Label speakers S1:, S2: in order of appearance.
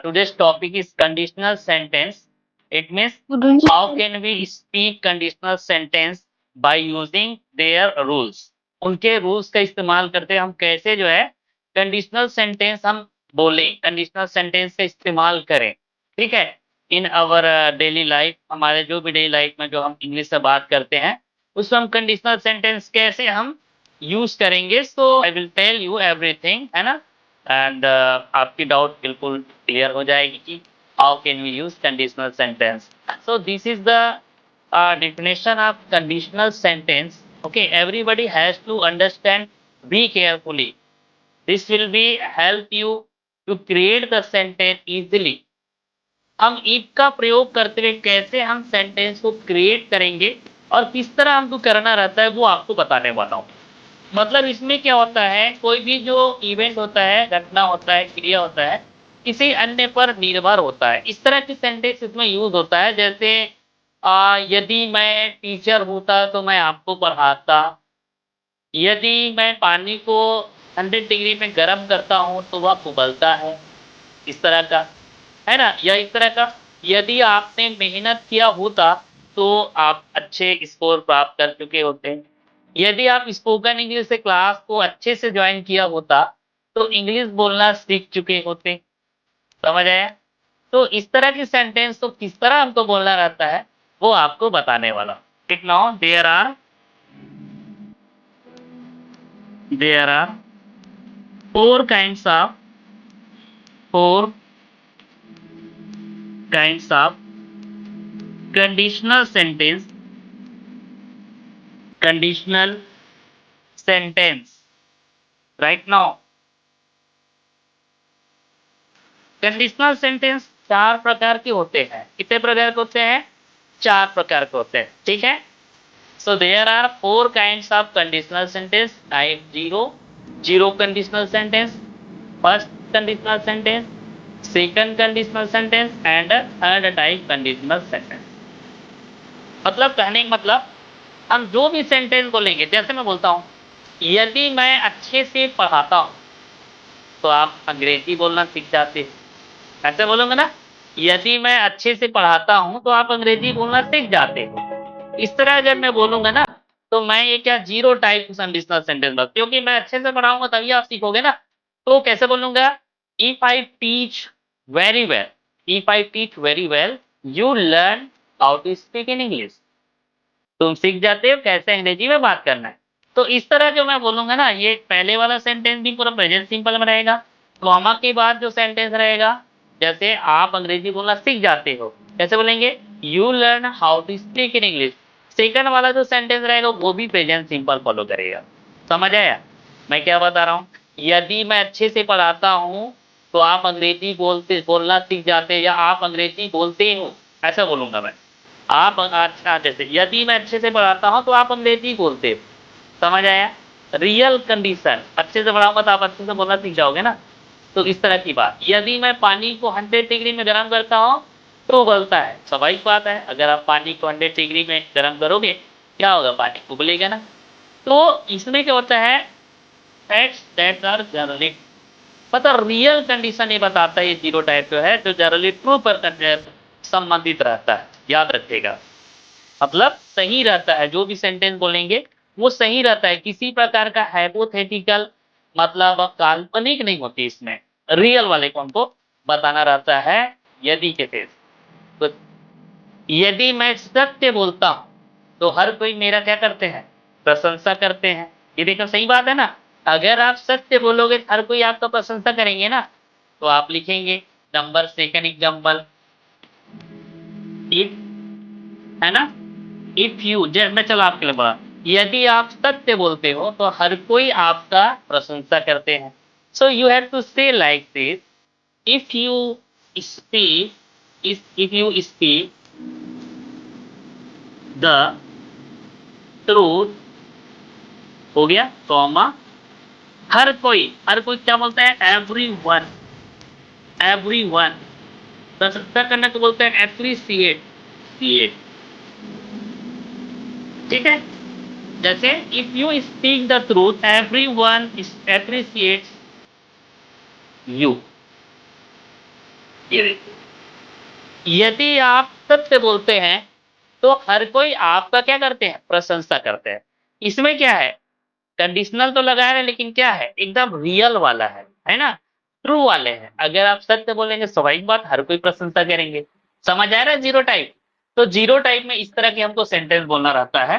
S1: today's topic is conditional sentence. It means how can we speak conditional sentence by using their rules. उनके rules का इस्तेमाल करते हम कैसे जो है कंडीशनल सेंटेंस हम बोले, कंडीशनल सेंटेंस का इस्तेमाल करें, ठीक है, इन अवर डेली लाइफ, हमारे जो भी डेली लाइफ में जो हम इंग्लिश से बात करते हैं उसमें हम कंडीशनल सेंटेंस कैसे हम यूज करेंगे. So I will tell you everything, है ना, एंड आपकी डाउट बिल्कुल क्लियर हो जाएगी कि how can we use conditional sentence. So this is the definition of conditional sentence. Okay, everybody has to understand, be carefully. This will be help you to create the sentence easily. हम if का प्रयोग करते हुए कैसे हम sentence को create करेंगे और किस तरह हमको करना रहता है वो आपको बताने वाला हूँ. मतलब इसमें क्या होता है, कोई भी जो इवेंट होता है, घटना होता है, क्रिया होता है, किसी अन्य पर निर्भर होता है. इस तरह की सेंटेंस इसमें यूज होता है. जैसे यदि मैं टीचर होता तो मैं आपको पढ़ाता. यदि मैं पानी को 100 डिग्री में गर्म करता हूँ तो वह उबलता है. इस तरह का है ना, या इस तरह का यदि आपने मेहनत किया होता तो आप अच्छे स्कोर प्राप्त कर चुके होते. यदि आप स्पोकन इंग्लिश से क्लास को अच्छे से ज्वाइन किया होता तो इंग्लिश बोलना सीख चुके होते. समझ आया. तो इस तरह की सेंटेंस तो किस तरह हमको बोलना रहता है वो आपको बताने वाला. ठीक now there are four kinds of conditional sentence right now. Conditional sentence 4 प्रकार के होते हैं. कितने प्रकार के होते हैं? 4 प्रकार के होते हैं. ठीक है. So there are 4 kinds of conditional sentence. Type 0 conditional sentence, first conditional sentence, second conditional sentence and third type conditional sentence. मतलब कहने का मतलब हम जो भी सेंटेंस बोलेंगे, जैसे मैं बोलता हूँ यदि मैं अच्छे से पढ़ाता हूँ तो आप अंग्रेजी बोलना सीख जाते हैं. ऐसे बोलूंगा ना, यदि मैं अच्छे से पढ़ाता हूँ तो आप अंग्रेजी बोलना सीख जाते हो. इस तरह अगर मैं बोलूंगा ना तो मैं ये क्या 0 टाइप कंडीशनल सेंटेंस बस, क्योंकि मैं अच्छे से पढ़ाऊंगा तभी आप सीखोगे ना. तो कैसे बोलूंगा, if I teach very well you learn how to speak in English. तुम सीख जाते हो कैसे अंग्रेजी में बात करना है. तो इस तरह जो मैं बोलूंगा ना, ये पहले वाला सेंटेंस भी पूरा प्रेजेंट सिंपल में रहेगा. कॉमा के बाद जो सेंटेंस रहेगा, जैसे आप अंग्रेजी बोलना सीख जाते हो, कैसे बोलेंगे, you learn how to speak in English. Second वाला जो सेंटेंस रहेगा वो भी प्रेजेंट सिंपल फॉलो करेगा. समझ आया मैं क्या बता रहा हूँ. यदि मैं अच्छे से पढ़ाता हूँ तो आप अंग्रेजी बोलना सीख जाते हैं, या आप अंग्रेजी बोलते हो, ऐसा बोलूंगा मैं. आप अच्छा, जैसे यदि मैं अच्छे से पढ़ाता हूँ तो आप अंग्रेजी बोलते हो. समझ आया. रियल कंडीशन, अच्छे से पढ़ाऊंगा तो आप अच्छे से बोलना सीख जाओगे ना. तो इस तरह की बात. यदि मैं पानी को 100 डिग्री में गर्म करता हूँ तो उबलता है. स्वाभाविक बात है, अगर आप पानी को 100 डिग्री में गर्म करोगे क्या होगा, पानी उबलेगा ना. तो इसमें क्या होता है, फैक्ट्स दैट आर जनरली, मतलब रियल कंडीशन ये बताता है. ये 0 टाइप जो है जो जनरली ट्रू पर संबंधित रहता है. याद रखिएगा, मतलब सही रहता है. जो भी सेंटेंस बोलेंगे वो सही रहता है. किसी प्रकार का हाइपोथेटिकल मतलब काल्पनिक नहीं होती इसमें. रियल वाले को हमको बताना रहता है. यदि के फेस, तो यदि मैं सत्य बोलता हूं तो हर कोई मेरा क्या करते हैं, प्रशंसा करते हैं. ये देखो सही बात है ना. अगर आप सत्य बोलोगे हर कोई आपका प्रशंसा करेंगे ना. तो आप लिखेंगे नंबर सेकंड एग्जांपल, इफ, है ना, इफ यू, मैं चलो आपके लिए बोला, यदि आप सत्य बोलते हो तो हर कोई आपका प्रशंसा करते हैं. सो यू हैव टू से like this, if you speak the truth, हो गया, कॉमा, हर कोई क्या बोलता है, एवरी वन. प्रशंसा करने को बोलते हैं एप्रिसिएट. ठीक है. जैसे if you speak the truth every one appreciates you. यदि आप सत्य बोलते हैं तो हर कोई आपका क्या करते हैं, प्रशंसा करते हैं। इसमें क्या है, कंडीशनल तो लगाया है लेकिन क्या है, एकदम रियल वाला है ना, ट्रू वाले हैं। अगर आप सत्य बोलेंगे स्वाभाविक बात हर कोई प्रशंसा करेंगे। समझ आ रहा है जीरो टाइप? तो जीरो टाइप में इस तरह के हमको सेंटेंस बोलना रहता है।